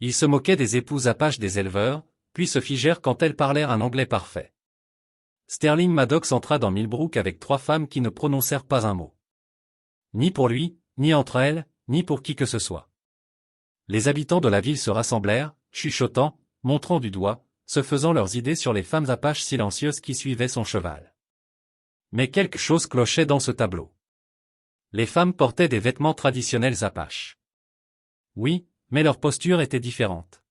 Ils se moquaient des épouses apaches des éleveurs, puis se figèrent quand elles parlèrent un anglais parfait. Sterling Maddox entra dans Millbrook avec 3 femmes qui ne prononcèrent pas un mot. Ni pour lui, ni entre elles, ni pour qui que ce soit. Les habitants de la ville se rassemblèrent, chuchotant, montrant du doigt, se faisant leurs idées sur les femmes apaches silencieuses qui suivaient son cheval. Mais quelque chose clochait dans ce tableau. Les femmes portaient des vêtements traditionnels apaches. Oui, mais leur posture était différente.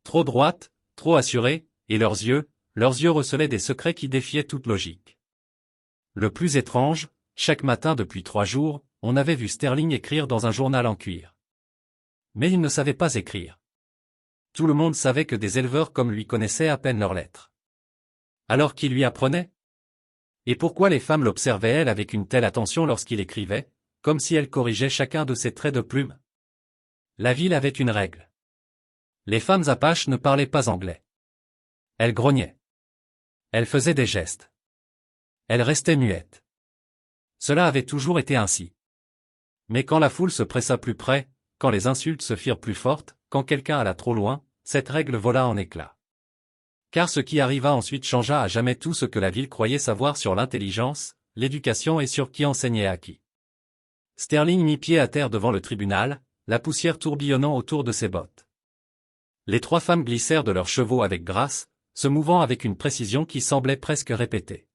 Trop droite, trop assurée, et leurs yeux recelaient des secrets qui défiaient toute logique. Le plus étrange, chaque matin depuis 3 jours, on avait vu Sterling écrire dans un journal en cuir. Mais il ne savait pas écrire. Tout le monde savait que des éleveurs comme lui connaissaient à peine leurs lettres. Alors qui lui apprenait? Et pourquoi les femmes l'observaient-elles avec une telle attention lorsqu'il écrivait, comme si elles corrigeaient chacun de ses traits de plume? La ville avait une règle. Les femmes apaches ne parlaient pas anglais. Elles grognaient. Elles faisaient des gestes. Elles restaient muettes. Cela avait toujours été ainsi. Mais quand la foule se pressa plus près, quand les insultes se firent plus fortes, quand quelqu'un alla trop loin, cette règle vola en éclats. Car ce qui arriva ensuite changea à jamais tout ce que la ville croyait savoir sur l'intelligence, l'éducation et sur qui enseignait à qui. Sterling mit pied à terre devant le tribunal, la poussière tourbillonnant autour de ses bottes. Les 3 femmes glissèrent de leurs chevaux avec grâce, se mouvant avec une précision qui semblait presque répétée.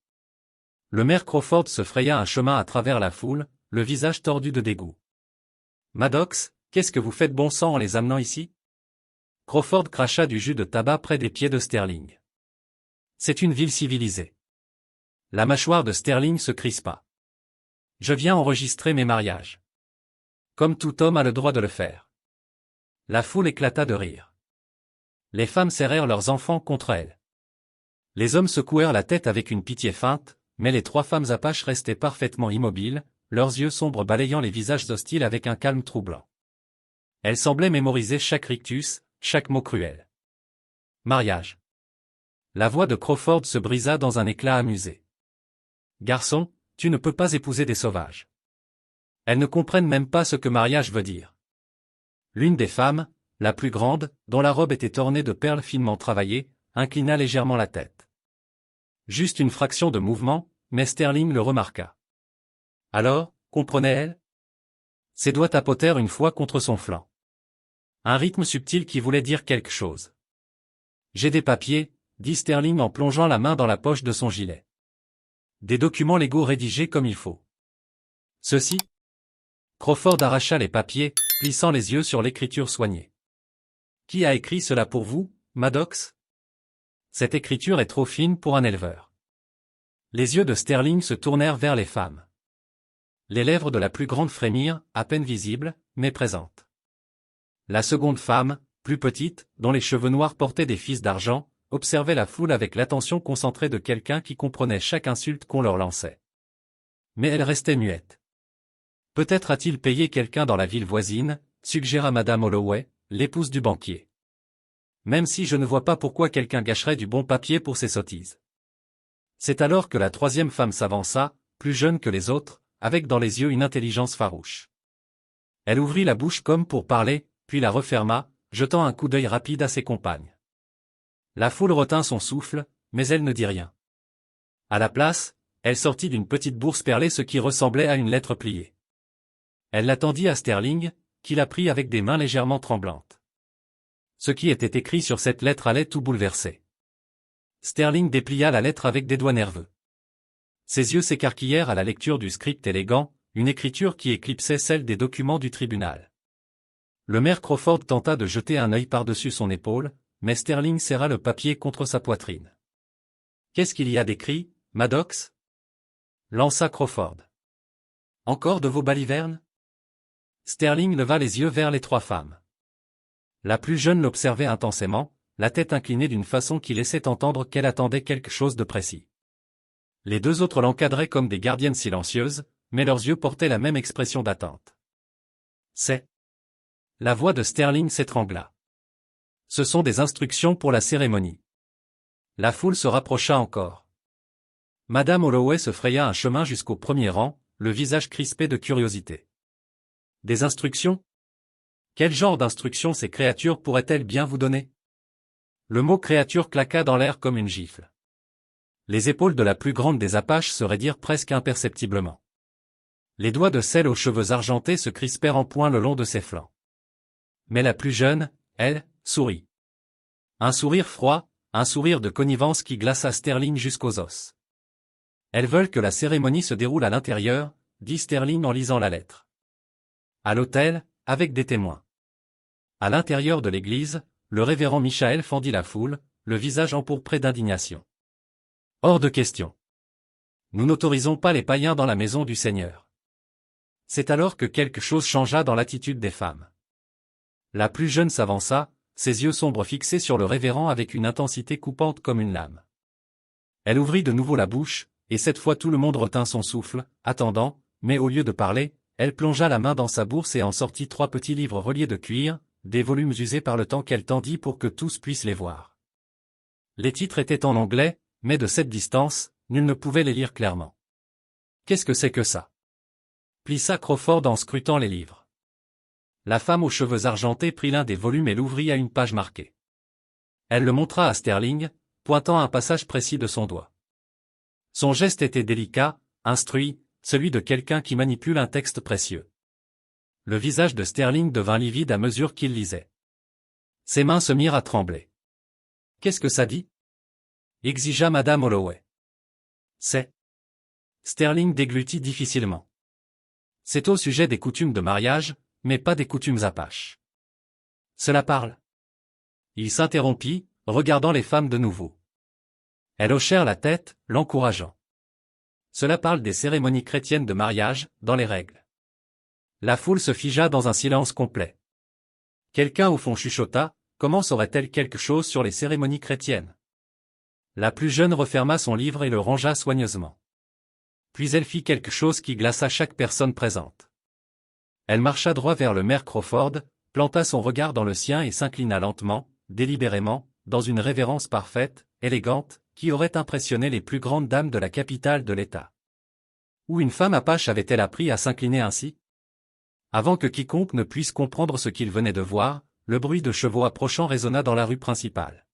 Le maire Crawford se fraya un chemin à travers la foule, le visage tordu de dégoût. « Maddox, qu'est-ce que vous faites bon sang en les amenant ici ?» Crawford cracha du jus de tabac près des pieds de Sterling. « C'est une ville civilisée. » La mâchoire de Sterling se crispa. « Je viens enregistrer mes mariages. Comme tout homme a le droit de le faire. » La foule éclata de rire. Les femmes serrèrent leurs enfants contre elles. Les hommes secouèrent la tête avec une pitié feinte, mais les 3 femmes apaches restaient parfaitement immobiles, leurs yeux sombres balayant les visages hostiles avec un calme troublant. Elles semblaient mémoriser chaque rictus, chaque mot cruel. Mariage. La voix de Crawford se brisa dans un éclat amusé. Garçon, tu ne peux pas épouser des sauvages. Elles ne comprennent même pas ce que mariage veut dire. L'une des femmes, la plus grande, dont la robe était ornée de perles finement travaillées, inclina légèrement la tête. Juste une fraction de mouvement, mais Sterling le remarqua. Alors, comprenait-elle? Ses doigts tapotèrent une fois contre son flanc. Un rythme subtil qui voulait dire quelque chose. J'ai des papiers, dit Sterling en plongeant la main dans la poche de son gilet. Des documents légaux rédigés comme il faut. Ceci? Crawford arracha les papiers, plissant les yeux sur l'écriture soignée. Qui a écrit cela pour vous, Maddox? Cette écriture est trop fine pour un éleveur. Les yeux de Sterling se tournèrent vers les femmes. Les lèvres de la plus grande frémirent, à peine visibles, mais présentes. La seconde femme, plus petite, dont les cheveux noirs portaient des fils d'argent, observait la foule avec l'attention concentrée de quelqu'un qui comprenait chaque insulte qu'on leur lançait. Mais elle restait muette. Peut-être a-t-il payé quelqu'un dans la ville voisine, suggéra Madame Holloway, l'épouse du banquier. Même si je ne vois pas pourquoi quelqu'un gâcherait du bon papier pour ses sottises. C'est alors que la 3e femme s'avança, plus jeune que les autres, avec dans les yeux une intelligence farouche. Elle ouvrit la bouche comme pour parler, puis la referma, jetant un coup d'œil rapide à ses compagnes. La foule retint son souffle, mais elle ne dit rien. À la place, elle sortit d'une petite bourse perlée ce qui ressemblait à une lettre pliée. Elle la tendit à Sterling, qui la prit avec des mains légèrement tremblantes. Ce qui était écrit sur cette lettre allait tout bouleverser. Sterling déplia la lettre avec des doigts nerveux. Ses yeux s'écarquillèrent à la lecture du script élégant, une écriture qui éclipsait celle des documents du tribunal. Le maire Crawford tenta de jeter un œil par-dessus son épaule, mais Sterling serra le papier contre sa poitrine. « Qu'est-ce qu'il y a d'écrit, Maddox » lança Crawford. « Encore de vos balivernes » Sterling leva les yeux vers les 3 femmes. La plus jeune l'observait intensément, la tête inclinée d'une façon qui laissait entendre qu'elle attendait quelque chose de précis. Les 2 autres l'encadraient comme des gardiennes silencieuses, mais leurs yeux portaient la même expression d'attente. C'est... La voix de Sterling s'étrangla. Ce sont des instructions pour la cérémonie. La foule se rapprocha encore. Madame Holloway se fraya un chemin jusqu'au premier rang, le visage crispé de curiosité. Des instructions? Quel genre d'instructions ces créatures pourraient-elles bien vous donner? Le mot créature claqua dans l'air comme une gifle. Les épaules de la plus grande des Apaches se raidirent presque imperceptiblement. Les doigts de celle aux cheveux argentés se crispèrent en poing le long de ses flancs. Mais la plus jeune, elle, sourit. Un sourire froid, un sourire de connivence qui glaça Sterling jusqu'aux os. Elles veulent que la cérémonie se déroule à l'intérieur, dit Sterling en lisant la lettre. À l'autel, avec des témoins. À l'intérieur de l'église, le révérend Michael fendit la foule, le visage empourpré d'indignation. Hors de question. Nous n'autorisons pas les païens dans la maison du Seigneur. C'est alors que quelque chose changea dans l'attitude des femmes. La plus jeune s'avança, ses yeux sombres fixés sur le révérend avec une intensité coupante comme une lame. Elle ouvrit de nouveau la bouche, et cette fois tout le monde retint son souffle, attendant, mais au lieu de parler, elle plongea la main dans sa bourse et en sortit 3 petits livres reliés de cuir, des volumes usés par le temps qu'elle tendit pour que tous puissent les voir. Les titres étaient en anglais, mais de cette distance, nul ne pouvait les lire clairement. Qu'est-ce que c'est que ça? Plissa Crawford en scrutant les livres. La femme aux cheveux argentés prit l'un des volumes et l'ouvrit à une page marquée. Elle le montra à Sterling, pointant un passage précis de son doigt. Son geste était délicat, instruit, celui de quelqu'un qui manipule un texte précieux. Le visage de Sterling devint livide à mesure qu'il lisait. Ses mains se mirent à trembler. « Qu'est-ce que ça dit » exigea Madame Holloway. « C'est. » Sterling déglutit difficilement. « C'est au sujet des coutumes de mariage, mais pas des coutumes apaches. » Cela parle. Il s'interrompit, regardant les femmes de nouveau. Elles hochèrent la tête, l'encourageant. Cela parle des cérémonies chrétiennes de mariage, dans les règles. La foule se figea dans un silence complet. Quelqu'un au fond chuchota, comment saurait-elle quelque chose sur les cérémonies chrétiennes? La plus jeune referma son livre et le rangea soigneusement. Puis elle fit quelque chose qui glaça chaque personne présente. Elle marcha droit vers le maire Crawford, planta son regard dans le sien et s'inclina lentement, délibérément, dans une révérence parfaite, élégante, qui aurait impressionné les plus grandes dames de la capitale de l'État. Où une femme apache avait-elle appris à s'incliner ainsi? Avant que quiconque ne puisse comprendre ce qu'il venait de voir, le bruit de chevaux approchant résonna dans la rue principale.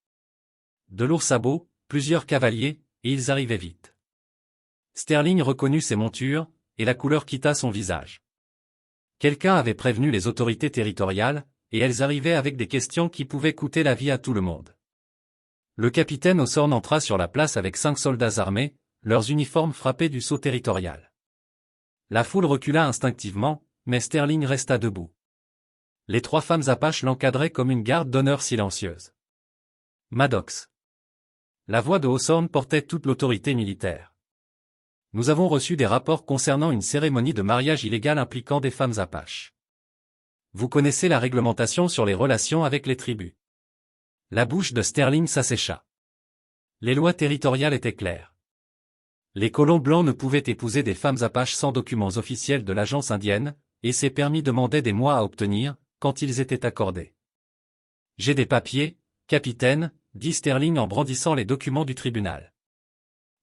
De lourds sabots, plusieurs cavaliers, et ils arrivaient vite. Sterling reconnut ses montures, et la couleur quitta son visage. Quelqu'un avait prévenu les autorités territoriales, et elles arrivaient avec des questions qui pouvaient coûter la vie à tout le monde. Le capitaine Hawthorne entra sur la place avec 5 soldats armés, leurs uniformes frappés du sceau territorial. La foule recula instinctivement, mais Sterling resta debout. Les 3 femmes apaches l'encadraient comme une garde d'honneur silencieuse. Maddox. La voix de Hawthorne portait toute l'autorité militaire. Nous avons reçu des rapports concernant une cérémonie de mariage illégale impliquant des femmes apaches. Vous connaissez la réglementation sur les relations avec les tribus. La bouche de Sterling s'assécha. Les lois territoriales étaient claires. Les colons blancs ne pouvaient épouser des femmes apaches sans documents officiels de l'agence indienne, et ces permis demandaient des mois à obtenir, quand ils étaient accordés. J'ai des papiers, capitaine, dit Sterling en brandissant les documents du tribunal.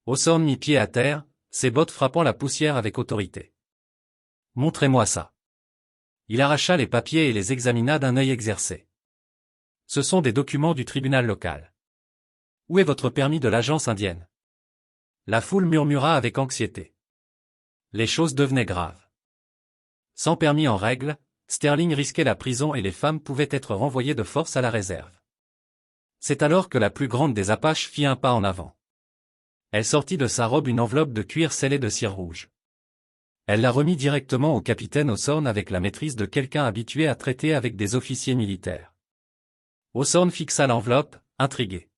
Hawthorne mit pied à terre, ses bottes frappant la poussière avec autorité. Montrez-moi ça. Il arracha les papiers et les examina d'un œil exercé. Ce sont des documents du tribunal local. Où est votre permis de l'agence indienne? La foule murmura avec anxiété. Les choses devenaient graves. Sans permis en règle, Sterling risquait la prison et les femmes pouvaient être renvoyées de force à la réserve. C'est alors que la plus grande des Apaches fit un pas en avant. Elle sortit de sa robe une enveloppe de cuir scellée de cire rouge. Elle la remit directement au capitaine Hawthorne avec la maîtrise de quelqu'un habitué à traiter avec des officiers militaires. Hawthorne fixa l'enveloppe, intrigué.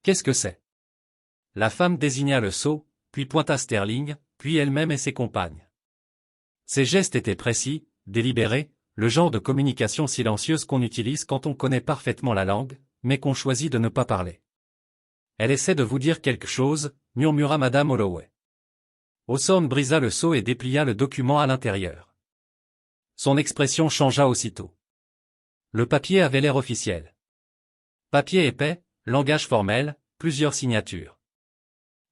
Qu'est-ce que c'est? La femme désigna le sceau, puis pointa Sterling, puis elle-même et ses compagnes. Ses gestes étaient précis, délibérés, le genre de communication silencieuse qu'on utilise quand on connaît parfaitement la langue, mais qu'on choisit de ne pas parler. Elle essaie de vous dire quelque chose, murmura Madame Holloway. Hawthorne brisa le sceau et déplia le document à l'intérieur. Son expression changea aussitôt. Le papier avait l'air officiel. Papier épais, langage formel, plusieurs signatures.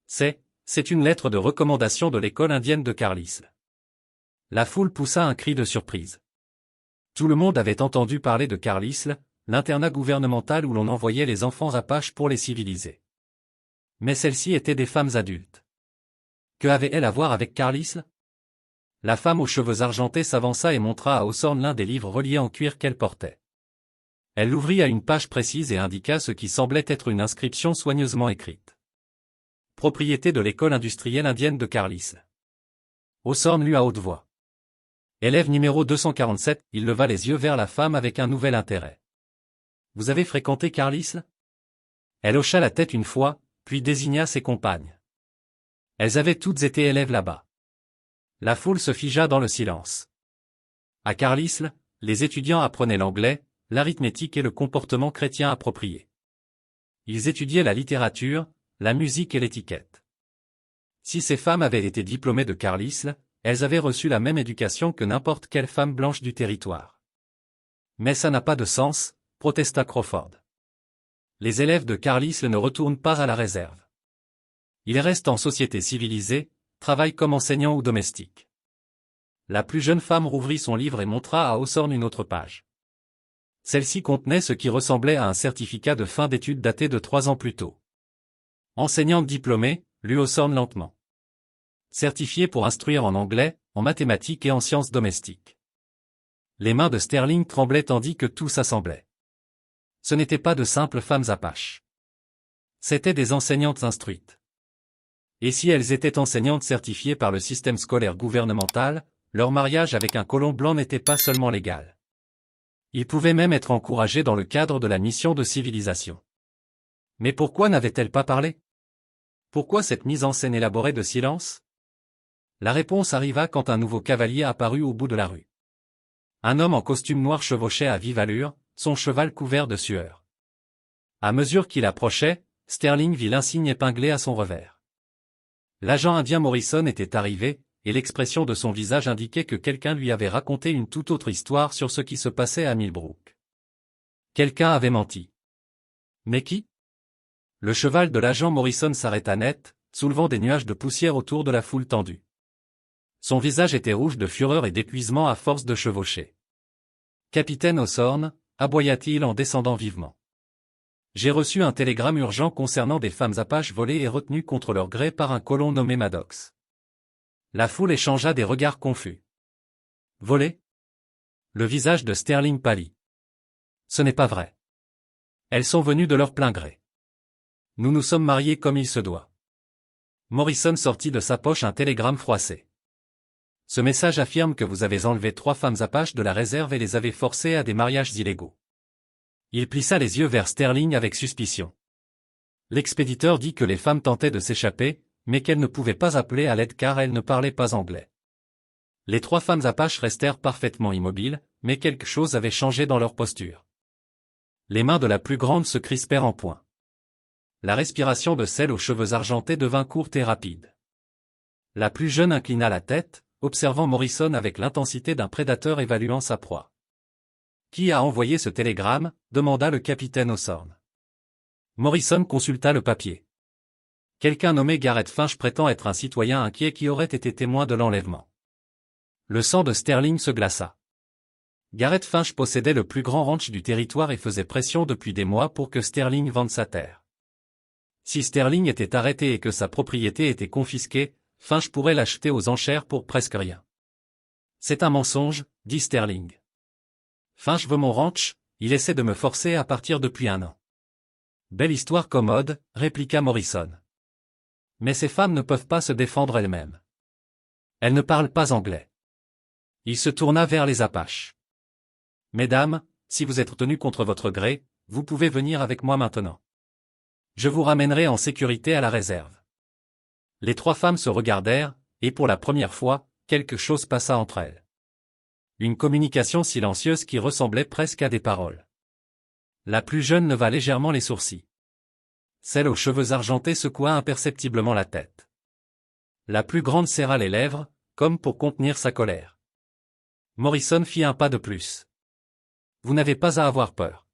C'est une lettre de recommandation de l'école indienne de Carlisle. La foule poussa un cri de surprise. Tout le monde avait entendu parler de Carlisle, l'internat gouvernemental où l'on envoyait les enfants apaches pour les civiliser. Mais celles-ci étaient des femmes adultes. Que avait-elle à voir avec Carlisle? La femme aux cheveux argentés s'avança et montra à Hawthorne l'un des livres reliés en cuir qu'elle portait. Elle l'ouvrit à une page précise et indiqua ce qui semblait être une inscription soigneusement écrite. Propriété de l'école industrielle indienne de Carlisle. Hawthorne lut à haute voix. Élève numéro 247, il leva les yeux vers la femme avec un nouvel intérêt. Vous avez fréquenté Carlisle? Elle hocha la tête une fois, puis désigna ses compagnes. Elles avaient toutes été élèves là-bas. La foule se figea dans le silence. À Carlisle, les étudiants apprenaient l'anglais, l'arithmétique et le comportement chrétien approprié. Ils étudiaient la littérature, la musique et l'étiquette. Si ces femmes avaient été diplômées de Carlisle, elles avaient reçu la même éducation que n'importe quelle femme blanche du territoire. Mais ça n'a pas de sens, protesta Crawford. Les élèves de Carlisle ne retournent pas à la réserve. Ils restent en société civilisée, travaillent comme enseignants ou domestiques. La plus jeune femme rouvrit son livre et montra à Hawthorne une autre page. Celle-ci contenait ce qui ressemblait à un certificat de fin d'études daté de 3 ans plus tôt. Enseignante diplômée, lut Hawthorne lentement. Certifiée pour instruire en anglais, en mathématiques et en sciences domestiques. Les mains de Sterling tremblaient tandis que tout s'assemblait. Ce n'étaient pas de simples femmes apaches. C'étaient des enseignantes instruites. Et si elles étaient enseignantes certifiées par le système scolaire gouvernemental, leur mariage avec un colon blanc n'était pas seulement légal. Il pouvait même être encouragé dans le cadre de la mission de civilisation. Mais pourquoi n'avait-elle pas parlé? Pourquoi cette mise en scène élaborée de silence? La réponse arriva quand un nouveau cavalier apparut au bout de la rue. Un homme en costume noir chevauchait à vive allure, son cheval couvert de sueur. À mesure qu'il approchait, Sterling vit l'insigne épinglé à son revers. L'agent indien Morrison était arrivé, et l'expression de son visage indiquait que quelqu'un lui avait raconté une toute autre histoire sur ce qui se passait à Millbrook. Quelqu'un avait menti. Mais qui? Le cheval de l'agent Morrison s'arrêta net, soulevant des nuages de poussière autour de la foule tendue. Son visage était rouge de fureur et d'épuisement à force de chevaucher. Capitaine Hawthorne, aboya-t-il en descendant vivement. J'ai reçu un télégramme urgent concernant des femmes apaches volées et retenues contre leur gré par un colon nommé Maddox. La foule échangea des regards confus. Volées? Le visage de Sterling pâlit. Ce n'est pas vrai. Elles sont venues de leur plein gré. Nous nous sommes mariés comme il se doit. Morrison sortit de sa poche un télégramme froissé. Ce message affirme que vous avez enlevé 3 femmes apaches de la réserve et les avez forcées à des mariages illégaux. Il plissa les yeux vers Sterling avec suspicion. L'expéditeur dit que les femmes tentaient de s'échapper, mais qu'elles ne pouvaient pas appeler à l'aide car elles ne parlaient pas anglais. Les 3 femmes apaches restèrent parfaitement immobiles, mais quelque chose avait changé dans leur posture. Les mains de la plus grande se crispèrent en poing. La respiration de celle aux cheveux argentés devint courte et rapide. La plus jeune inclina la tête, observant Morrison avec l'intensité d'un prédateur évaluant sa proie. « Qui a envoyé ce télégramme » demanda le capitaine Hawthorne. Morrison consulta le papier. Quelqu'un nommé Garrett Finch prétend être un citoyen inquiet qui aurait été témoin de l'enlèvement. Le sang de Sterling se glaça. Garrett Finch possédait le plus grand ranch du territoire et faisait pression depuis des mois pour que Sterling vende sa terre. Si Sterling était arrêté et que sa propriété était confisquée, Finch pourrait l'acheter aux enchères pour presque rien. C'est un mensonge, dit Sterling. Finch veut mon ranch, il essaie de me forcer à partir depuis 1 an. Belle histoire commode, répliqua Morrison. Mais ces femmes ne peuvent pas se défendre elles-mêmes. Elles ne parlent pas anglais. Il se tourna vers les Apaches. Mesdames, si vous êtes tenues contre votre gré, vous pouvez venir avec moi maintenant. Je vous ramènerai en sécurité à la réserve. Les 3 femmes se regardèrent, et pour la première fois, quelque chose passa entre elles. Une communication silencieuse qui ressemblait presque à des paroles. La plus jeune leva légèrement les sourcils. Celle aux cheveux argentés secoua imperceptiblement la tête. La plus grande serra les lèvres, comme pour contenir sa colère. Morrison fit un pas de plus. Vous n'avez pas à avoir peur.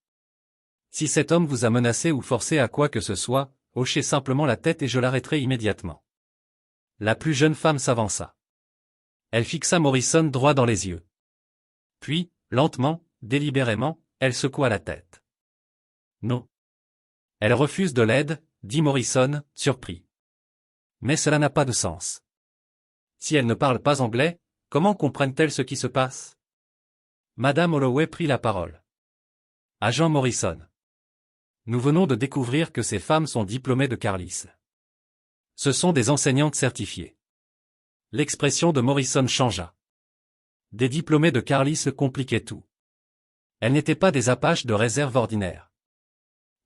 Si cet homme vous a menacé ou forcé à quoi que ce soit, hochez simplement la tête et je l'arrêterai immédiatement. La plus jeune femme s'avança. Elle fixa Morrison droit dans les yeux. Puis, Lentement, délibérément, elle secoua la tête. Non. Elle refuse de l'aide, dit Morrison, surpris. Mais cela n'a pas de sens. Si elle ne parle pas anglais, comment comprennent-elles ce qui se passe? Madame Holloway prit la parole. Agent Morrison. Nous venons de découvrir que ces femmes sont diplômées de Carlisle. Ce sont des enseignantes certifiées. L'expression de Morrison changea. Des diplômés de Carlisle compliquaient tout. Elles n'étaient pas des apaches de réserve ordinaires.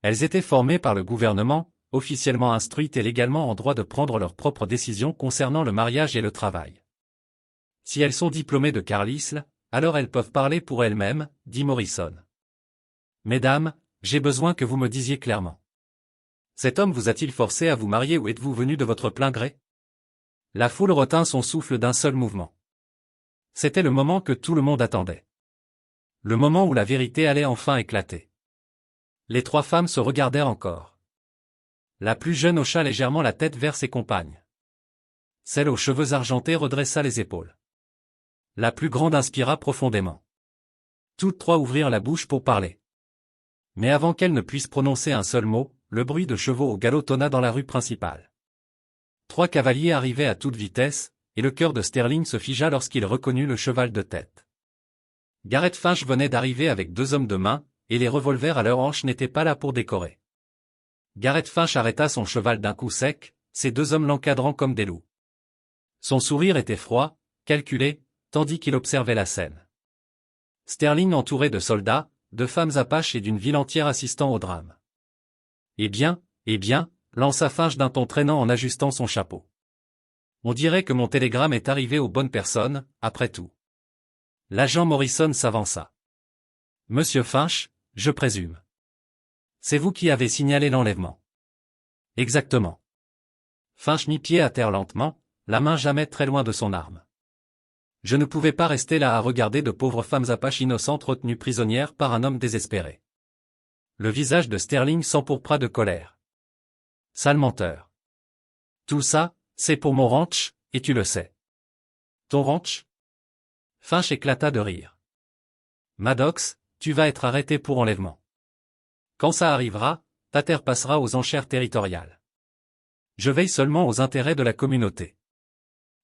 Elles étaient formées par le gouvernement, officiellement instruites et légalement en droit de prendre leurs propres décisions concernant le mariage et le travail. Si elles sont diplômées de Carlisle, alors elles peuvent parler pour elles-mêmes, dit Morrison. Mesdames, j'ai besoin que vous me disiez clairement. Cet homme vous a-t-il forcé à vous marier ou êtes-vous venu de votre plein gré? La foule retint son souffle d'un seul mouvement. C'était le moment que tout le monde attendait. Le moment où la vérité allait enfin éclater. Les trois femmes se regardèrent encore. La plus jeune hocha légèrement la tête vers ses compagnes. Celle aux cheveux argentés redressa les épaules. La plus grande inspira profondément. Toutes trois ouvrirent la bouche pour parler. Mais avant qu'elles ne puissent prononcer un seul mot, le bruit de chevaux au galop tonna dans la rue principale. Trois cavaliers arrivaient à toute vitesse, et le cœur de Sterling se figea lorsqu'il reconnut le cheval de tête. Garrett Finch venait d'arriver avec deux hommes de main, et les revolvers à leurs hanches n'étaient pas là pour décorer. Garrett Finch arrêta son cheval d'un coup sec, ces deux hommes l'encadrant comme des loups. Son sourire était froid, calculé, tandis qu'il observait la scène. Sterling entouré de soldats, de femmes apaches et d'une ville entière assistant au drame. Eh bien, lança Finch d'un ton traînant en ajustant son chapeau. On dirait que mon télégramme est arrivé aux bonnes personnes, après tout. L'agent Morrison s'avança. Monsieur Finch, je présume. C'est vous qui avez signalé l'enlèvement. Exactement. Finch mit pied à terre lentement, la main jamais très loin de son arme. Je ne pouvais pas rester là à regarder de pauvres femmes apaches innocentes retenues prisonnières par un homme désespéré. Le visage de Sterling s'empourpra de colère. Sale menteur. Tout ça, c'est pour mon ranch, et tu le sais. Ton ranch? Finch éclata de rire. Maddox, tu vas être arrêté pour enlèvement. Quand ça arrivera, ta terre passera aux enchères territoriales. Je veille seulement aux intérêts de la communauté.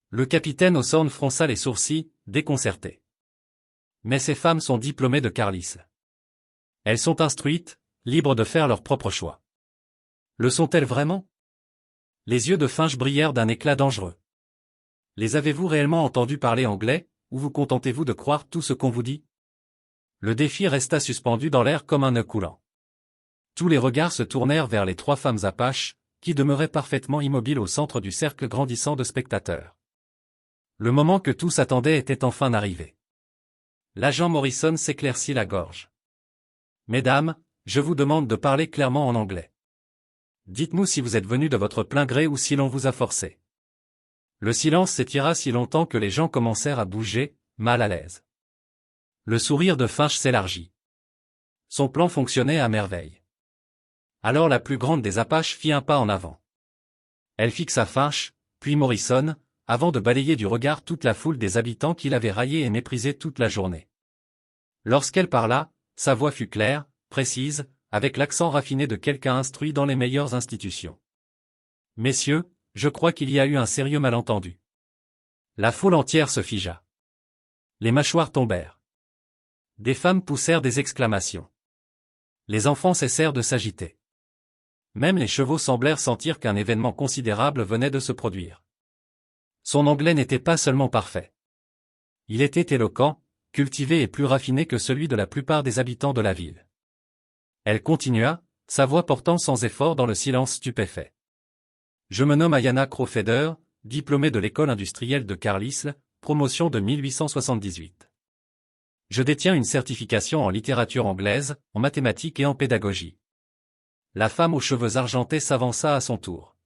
Le capitaine Hawthorne fronça les sourcils, déconcerté. Mais ces femmes sont diplômées de Carlisle. Elles sont instruites, libres de faire leur propre choix. Le sont-elles vraiment? Les yeux de Finch brillèrent d'un éclat dangereux. Les avez-vous réellement entendues parler anglais, ou vous contentez-vous de croire tout ce qu'on vous dit? Le défi resta suspendu dans l'air comme un nœud coulant. Tous les regards se tournèrent vers les trois femmes apaches, qui demeuraient parfaitement immobiles au centre du cercle grandissant de spectateurs. Le moment que tous attendaient était enfin arrivé. L'agent Morrison s'éclaircit la gorge. Mesdames, je vous demande de parler clairement en anglais. Dites-nous si vous êtes venus de votre plein gré ou si l'on vous a forcé. Le silence s'étira si longtemps que les gens commencèrent à bouger, mal à l'aise. Le sourire de Finch s'élargit. Son plan fonctionnait à merveille. Alors la plus grande des apaches fit un pas en avant. Elle fixa Finch, puis Morrison, avant de balayer du regard toute la foule des habitants qui l'avaient raillé et méprisé toute la journée. Lorsqu'elle parla, sa voix fut claire, précise, avec l'accent raffiné de quelqu'un instruit dans les meilleures institutions. Messieurs, je crois qu'il y a eu un sérieux malentendu. La foule entière se figea. Les mâchoires tombèrent. Des femmes poussèrent des exclamations. Les enfants cessèrent de s'agiter. Même les chevaux semblèrent sentir qu'un événement considérable venait de se produire. Son anglais n'était pas seulement parfait. Il était éloquent, cultivé et plus raffiné que celui de la plupart des habitants de la ville. Elle continua, sa voix portant sans effort dans le silence stupéfait. Je me nomme Ayanna Crowfeder, diplômée de l'école industrielle de Carlisle, promotion de 1878. Je détiens une certification en littérature anglaise, en mathématiques et en pédagogie. La femme aux cheveux argentés s'avança à son tour.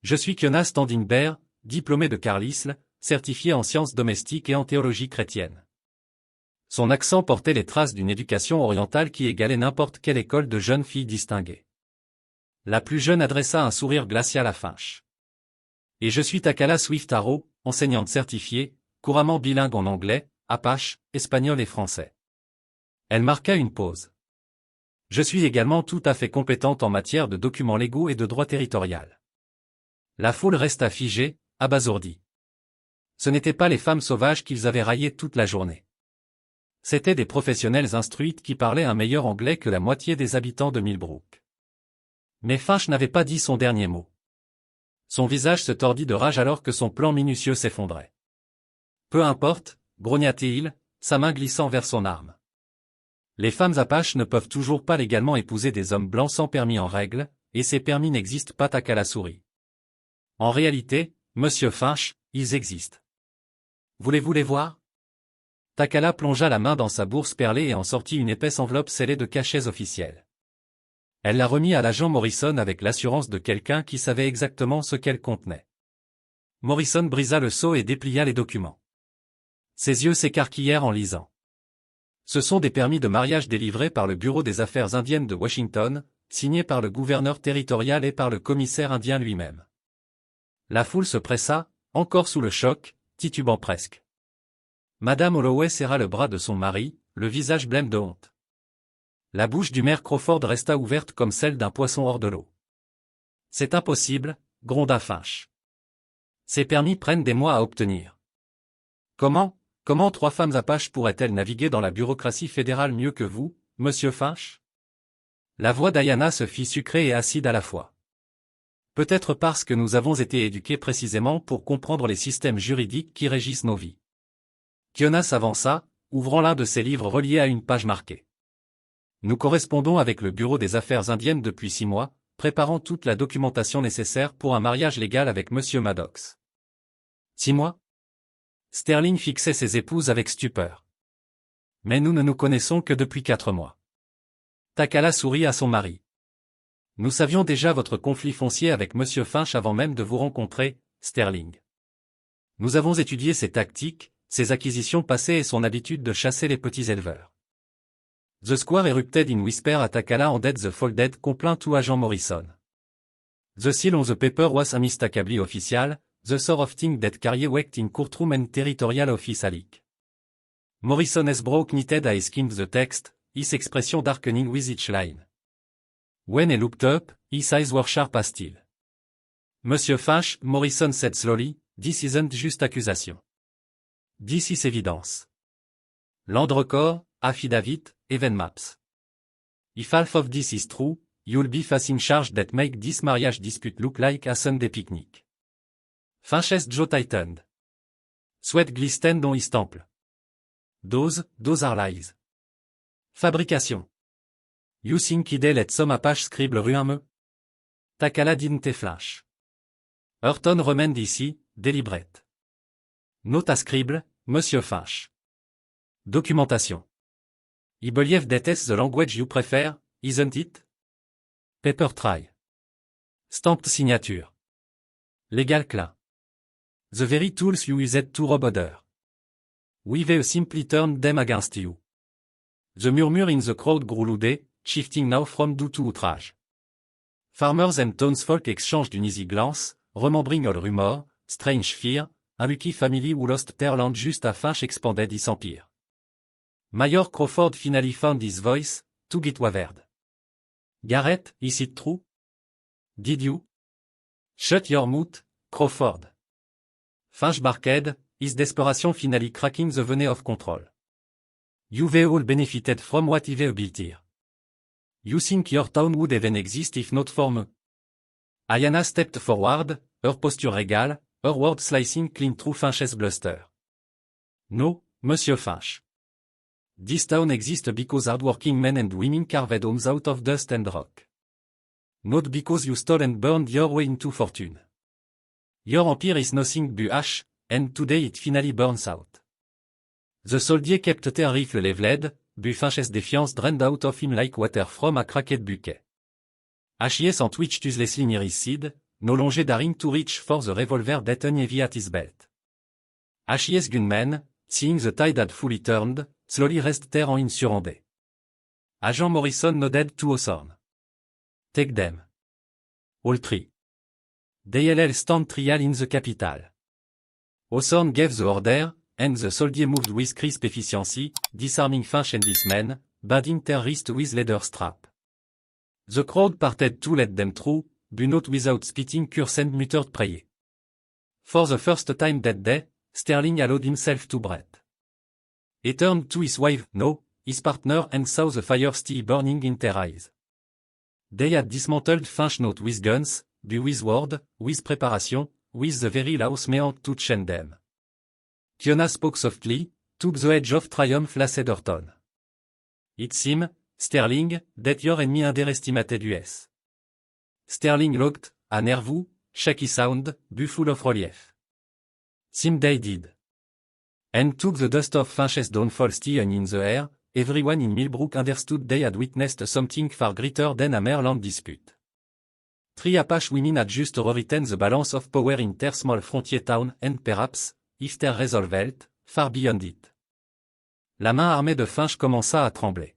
Je suis Kiona Standing Bear, diplômée de Carlisle, certifiée en sciences domestiques et en théologie chrétienne. Son accent portait les traces d'une éducation orientale qui égalait n'importe quelle école de jeunes filles distinguées. La plus jeune adressa un sourire glacial à Finch. Et je suis Takala Swift Arrow, enseignante certifiée, couramment bilingue en anglais, apache, espagnol et français. Elle marqua une pause. Je suis également tout à fait compétente en matière de documents légaux et de droit territorial. La foule resta figée, abasourdie. Ce n'étaient pas les femmes sauvages qu'ils avaient raillées toute la journée. C'étaient des professionnelles instruites qui parlaient un meilleur anglais que la moitié des habitants de Millbrook. Mais Finch n'avait pas dit son dernier mot. Son visage se tordit de rage alors que son plan minutieux s'effondrait. Peu importe, grogna-t-il, sa main glissant vers son arme. Les femmes apaches ne peuvent toujours pas légalement épouser des hommes blancs sans permis en règle, et ces permis n'existent pas à la souris. En réalité, monsieur Finch, ils existent. Voulez-vous les voir? Takala plongea la main dans sa bourse perlée et en sortit une épaisse enveloppe scellée de cachets officiels. Elle la remit à l'agent Morrison avec l'assurance de quelqu'un qui savait exactement ce qu'elle contenait. Morrison brisa le sceau et déplia les documents. Ses yeux s'écarquillèrent en lisant. Ce sont des permis de mariage délivrés par le Bureau des Affaires indiennes de Washington, signés par le gouverneur territorial et par le commissaire indien lui-même. La foule se pressa, encore sous le choc, titubant presque. Madame Holloway serra le bras de son mari, le visage blême de honte. La bouche du maire Crawford resta ouverte comme celle d'un poisson hors de l'eau. C'est impossible, gronda Finch. Ces permis prennent des mois à obtenir. Comment 3 femmes apaches pourraient-elles naviguer dans la bureaucratie fédérale mieux que vous, monsieur Finch? La voix d'Ayana se fit sucrée et acide à la fois. Peut-être parce que nous avons été éduqués précisément pour comprendre les systèmes juridiques qui régissent nos vies. Kiona s'avança, ouvrant l'un de ses livres reliés à une page marquée. Nous correspondons avec le Bureau des Affaires indiennes depuis 6 mois, préparant toute la documentation nécessaire pour un mariage légal avec monsieur Maddox. 6 mois? Sterling fixait ses épouses avec stupeur. Mais nous ne nous connaissons que depuis 4 mois. Takala sourit à son mari. Nous savions déjà votre conflit foncier avec monsieur Finch avant même de vous rencontrer, Sterling. Nous avons étudié ses tactiques, ses acquisitions passées et son habitude de chasser les petits éleveurs. The Square erupted in whisper à Takala and the folded complaint to agent Morrison. The seal on the paper was unmistakably official, the sort of thing that carried weight in courtroom and territorial office alike. Morrison has broke knitted I skimmed the text, his expression darkening with each line. When he looked up, his eyes were sharp as steel. Monsieur Finch, Morrison said slowly, this isn't just accusation. This is evidence. Land record, affidavit, even maps. If half of this is true, you'll be facing charge that make this marriage dispute look like a Sunday picnic. Finch's jaw tightened. Sweat glistened on his temple. Those are lies. Fabrication. You think he'd let some apache scribble ruin? Takala didn't flash. Hurton remained ici, deliberate. Note à scribble, monsieur Finch. Documentation. I believe that is the language you prefer, isn't it? Paper trail. Stamped signature. Legal claim. The very tools you used to rob other. We've simply turned them against you. The murmur in the crowd grew louder, shifting now from do to outrage. Farmers and townsfolk exchanged an easy glance, remembering all rumor, strange fear, a lucky family who lost their land just as Finch expanded his empire. Mayor Crawford finally found his voice, to get wavered. Garrett, is it true? Did you? Shut your mouth, Crawford. Finch barked, his desperation finally cracking the veneer of control. You've all benefited from what I've built here. You think your town would even exist if not for me? Ayana stepped forward, her posture regal, her words slicing clean through Finch's bluster. No, monsieur Finch. This town exists because hardworking men and women carved homes out of dust and rock. Not because you stole and burned your way into fortune. Your empire is nothing but ash, and today it finally burns out. The soldier kept their rifle leveled, but Finch's defiance drained out of him like water from a cracked bucket. Ashies and twitched uselessly near his side, no longer daring to reach for the revolver that hung heavy at his belt. Ashies gunmen, seeing the tide had fully turned, slowly raised their hands surrounded. Agent Morrison nodded to Hawthorne. Take them. All three. DLL stand trial in the capital. Hawthorne gave the order, and the soldier moved with crisp efficiency, disarming Finch and his men, badding terrorist with leather strap. The crowd parted to let them through, but not without spitting curse and muttered prayer. For the first time that day, Sterling allowed himself to breathe. He turned to his wife, no, his partner, and saw the fire still burning in their eyes. They had dismantled Finch not with guns, but with word, with preparation, with the very laws meant to chain them. Kiona spoke softly, took the edge of triumph lasted her tone. It seems, Sterling, that your enemy underestimated us. Sterling looked, a nervous, shaky sound, but full of relief. Seemed they did. And took the dust of Finch's downfall still in the air, everyone in Millbrook understood they had witnessed something far greater than a mere land dispute. 3 Apache women had just rewritten the balance of power in their small frontier town and perhaps, if they resolved, far beyond it. La main armée de Finch commença à trembler.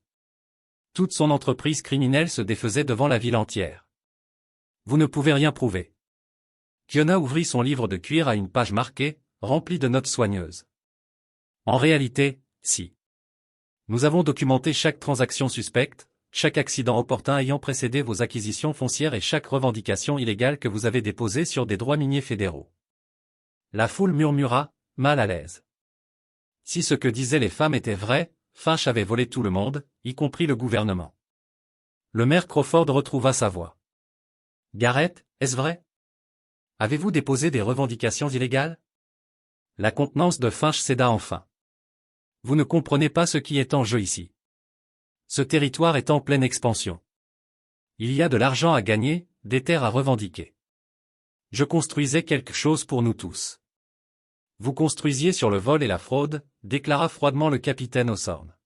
Toute son entreprise criminelle se défaisait devant la ville entière. Vous ne pouvez rien prouver. Kiona ouvrit son livre de cuir à une page marquée, remplie de notes soigneuses. En réalité, si. Nous avons documenté chaque transaction suspecte, chaque accident opportun ayant précédé vos acquisitions foncières et chaque revendication illégale que vous avez déposée sur des droits miniers fédéraux. La foule murmura, mal à l'aise. Si ce que disaient les femmes était vrai, Finch avait volé tout le monde, y compris le gouvernement. Le maire Crawford retrouva sa voix. Garrett, est-ce vrai? Avez-vous déposé des revendications illégales? La contenance de Finch céda enfin. Vous ne comprenez pas ce qui est en jeu ici. Ce territoire est en pleine expansion. Il y a de l'argent à gagner, des terres à revendiquer. Je construisais quelque chose pour nous tous. Vous construisiez sur le vol et la fraude, déclara froidement le capitaine Hawthorne.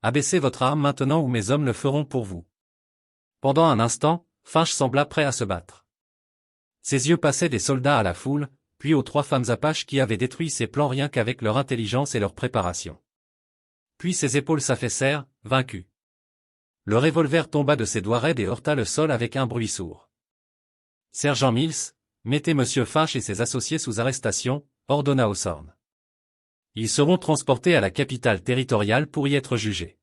Abaissez votre arme maintenant ou mes hommes le feront pour vous. Pendant un instant, Finch sembla prêt à se battre. Ses yeux passaient des soldats à la foule, puis aux 3 femmes apaches qui avaient détruit ses plans rien qu'avec leur intelligence et leur préparation. Puis ses épaules s'affaissèrent, vaincues. Le revolver tomba de ses doigts raides et heurta le sol avec un bruit sourd. Sergent Mills, mettez Monsieur Finch et ses associés sous arrestation, ordonna Hawthorne. Ils seront transportés à la capitale territoriale pour y être jugés.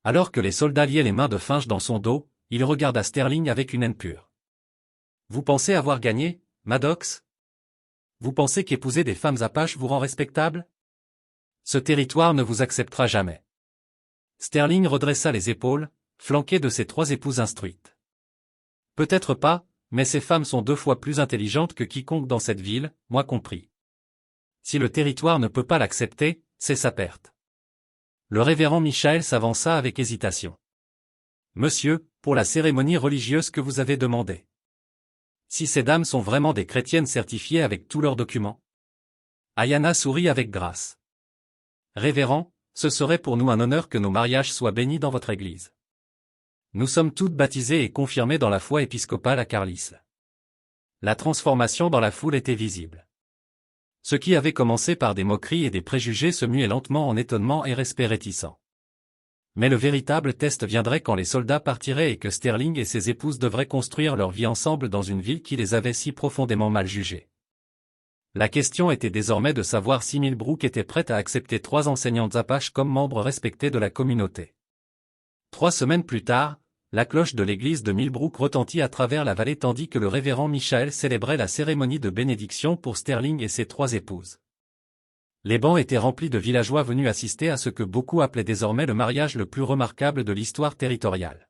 Alors que les soldats liaient les mains de Finch dans son dos, il regarda Sterling avec une haine pure. Vous pensez avoir gagné, Maddox? Vous pensez qu'épouser des femmes apaches vous rend respectable? Ce territoire ne vous acceptera jamais. Sterling redressa les épaules, flanqué de ses 3 épouses instruites. Peut-être pas, mais ces femmes sont 2 fois plus intelligentes que quiconque dans cette ville, moi compris. Si le territoire ne peut pas l'accepter, c'est sa perte. Le révérend Michael s'avança avec hésitation. Monsieur, pour la cérémonie religieuse que vous avez demandée. Si ces dames sont vraiment des chrétiennes certifiées avec tous leurs documents. Ayana sourit avec grâce. Révérend, ce serait pour nous un honneur que nos mariages soient bénis dans votre église. Nous sommes toutes baptisées et confirmées dans la foi épiscopale à Carlisle. La transformation dans la foule était visible. Ce qui avait commencé par des moqueries et des préjugés se muait lentement en étonnement et respect réticent. Mais le véritable test viendrait quand les soldats partiraient et que Sterling et ses épouses devraient construire leur vie ensemble dans une ville qui les avait si profondément mal jugés. La question était désormais de savoir si Millbrook était prête à accepter 3 enseignantes apaches comme membres respectés de la communauté. 3 semaines plus tard, la cloche de l'église de Millbrook retentit à travers la vallée tandis que le révérend Michael célébrait la cérémonie de bénédiction pour Sterling et ses 3 épouses. Les bancs étaient remplis de villageois venus assister à ce que beaucoup appelaient désormais le mariage le plus remarquable de l'histoire territoriale.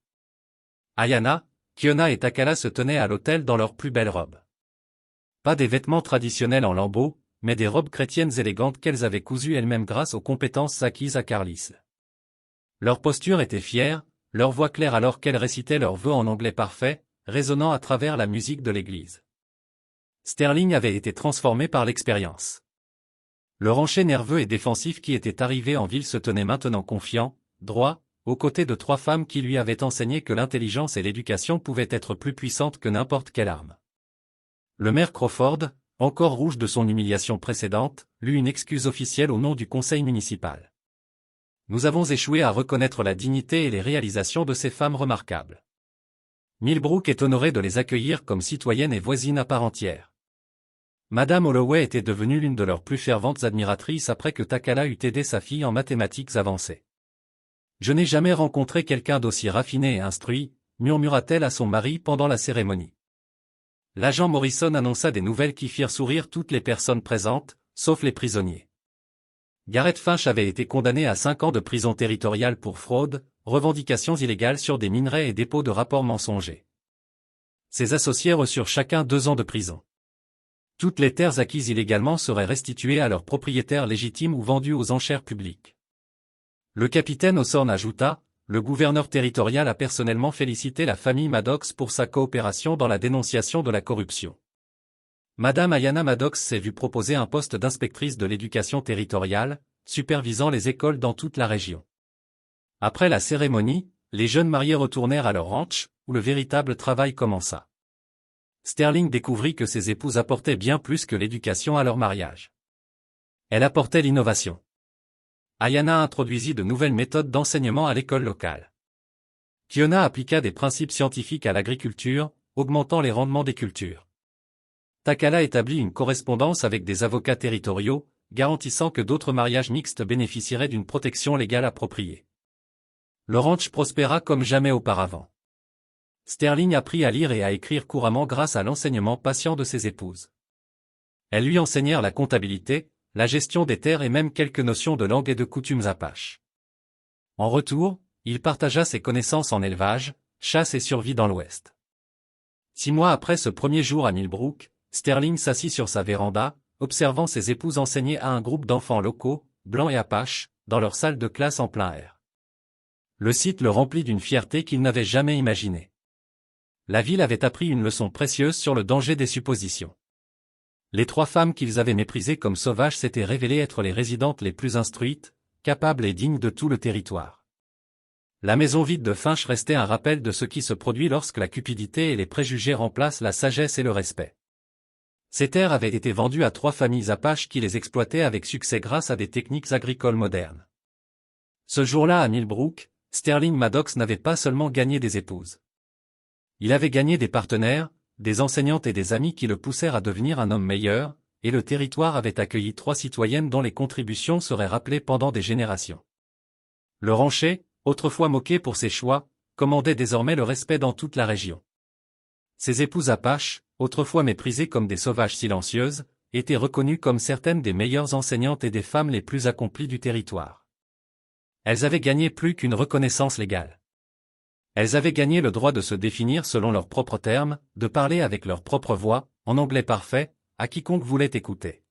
Ayana, Kiona et Takala se tenaient à l'autel dans leurs plus belles robes. Pas des vêtements traditionnels en lambeaux, mais des robes chrétiennes élégantes qu'elles avaient cousues elles-mêmes grâce aux compétences acquises à Carlisle. Leur posture était fière, leur voix claire alors qu'elles récitaient leurs vœux en anglais parfait, résonnant à travers la musique de l'église. Sterling avait été transformé par l'expérience. Le rancher nerveux et défensif qui était arrivé en ville se tenait maintenant confiant, droit, aux côtés de 3 femmes qui lui avaient enseigné que l'intelligence et l'éducation pouvaient être plus puissantes que n'importe quelle arme. Le maire Crawford, encore rouge de son humiliation précédente, lut une excuse officielle au nom du conseil municipal. Nous avons échoué à reconnaître la dignité et les réalisations de ces femmes remarquables. Millbrook est honoré de les accueillir comme citoyennes et voisines à part entière. Madame Holloway était devenue l'une de leurs plus ferventes admiratrices après que Takala eut aidé sa fille en mathématiques avancées. Je n'ai jamais rencontré quelqu'un d'aussi raffiné et instruit, murmura-t-elle à son mari pendant la cérémonie. L'agent Morrison annonça des nouvelles qui firent sourire toutes les personnes présentes, sauf les prisonniers. Garrett Finch avait été condamné à 5 ans de prison territoriale pour fraude, revendications illégales sur des minerais et dépôt de rapports mensongers. Ses associés reçurent chacun 2 ans de prison. Toutes les terres acquises illégalement seraient restituées à leurs propriétaires légitimes ou vendues aux enchères publiques. Le capitaine Hawthorne ajouta, le gouverneur territorial a personnellement félicité la famille Maddox pour sa coopération dans la dénonciation de la corruption. Madame Ayanna Maddox s'est vue proposer un poste d'inspectrice de l'éducation territoriale, supervisant les écoles dans toute la région. Après la cérémonie, les jeunes mariés retournèrent à leur ranch, où le véritable travail commença. Sterling découvrit que ses épouses apportaient bien plus que l'éducation à leur mariage. Elle apportait l'innovation. Ayanna introduisit de nouvelles méthodes d'enseignement à l'école locale. Kiona appliqua des principes scientifiques à l'agriculture, augmentant les rendements des cultures. Takala établit une correspondance avec des avocats territoriaux, garantissant que d'autres mariages mixtes bénéficieraient d'une protection légale appropriée. Le ranch prospéra comme jamais auparavant. Sterling apprit à lire et à écrire couramment grâce à l'enseignement patient de ses épouses. Elles lui enseignèrent la comptabilité, la gestion des terres et même quelques notions de langue et de coutumes apaches. En retour, il partagea ses connaissances en élevage, chasse et survie dans l'Ouest. 6 mois après ce premier jour à Millbrook, Sterling s'assit sur sa véranda, observant ses épouses enseigner à un groupe d'enfants locaux, blancs et apaches, dans leur salle de classe en plein air. Le site le remplit d'une fierté qu'il n'avait jamais imaginée. La ville avait appris une leçon précieuse sur le danger des suppositions. Les 3 femmes qu'ils avaient méprisées comme sauvages s'étaient révélées être les résidentes les plus instruites, capables et dignes de tout le territoire. La maison vide de Finch restait un rappel de ce qui se produit lorsque la cupidité et les préjugés remplacent la sagesse et le respect. Ces terres avaient été vendues à 3 familles apaches qui les exploitaient avec succès grâce à des techniques agricoles modernes. Ce jour-là à Millbrook, Sterling Maddox n'avait pas seulement gagné des épouses. Il avait gagné des partenaires, des enseignantes et des amis qui le poussèrent à devenir un homme meilleur, et le territoire avait accueilli 3 citoyennes dont les contributions seraient rappelées pendant des générations. Le rancher, autrefois moqué pour ses choix, commandait désormais le respect dans toute la région. Ses épouses apaches, autrefois méprisées comme des sauvages silencieuses, étaient reconnues comme certaines des meilleures enseignantes et des femmes les plus accomplies du territoire. Elles avaient gagné plus qu'une reconnaissance légale. Elles avaient gagné le droit de se définir selon leurs propres termes, de parler avec leur propre voix, en anglais parfait, à quiconque voulait écouter.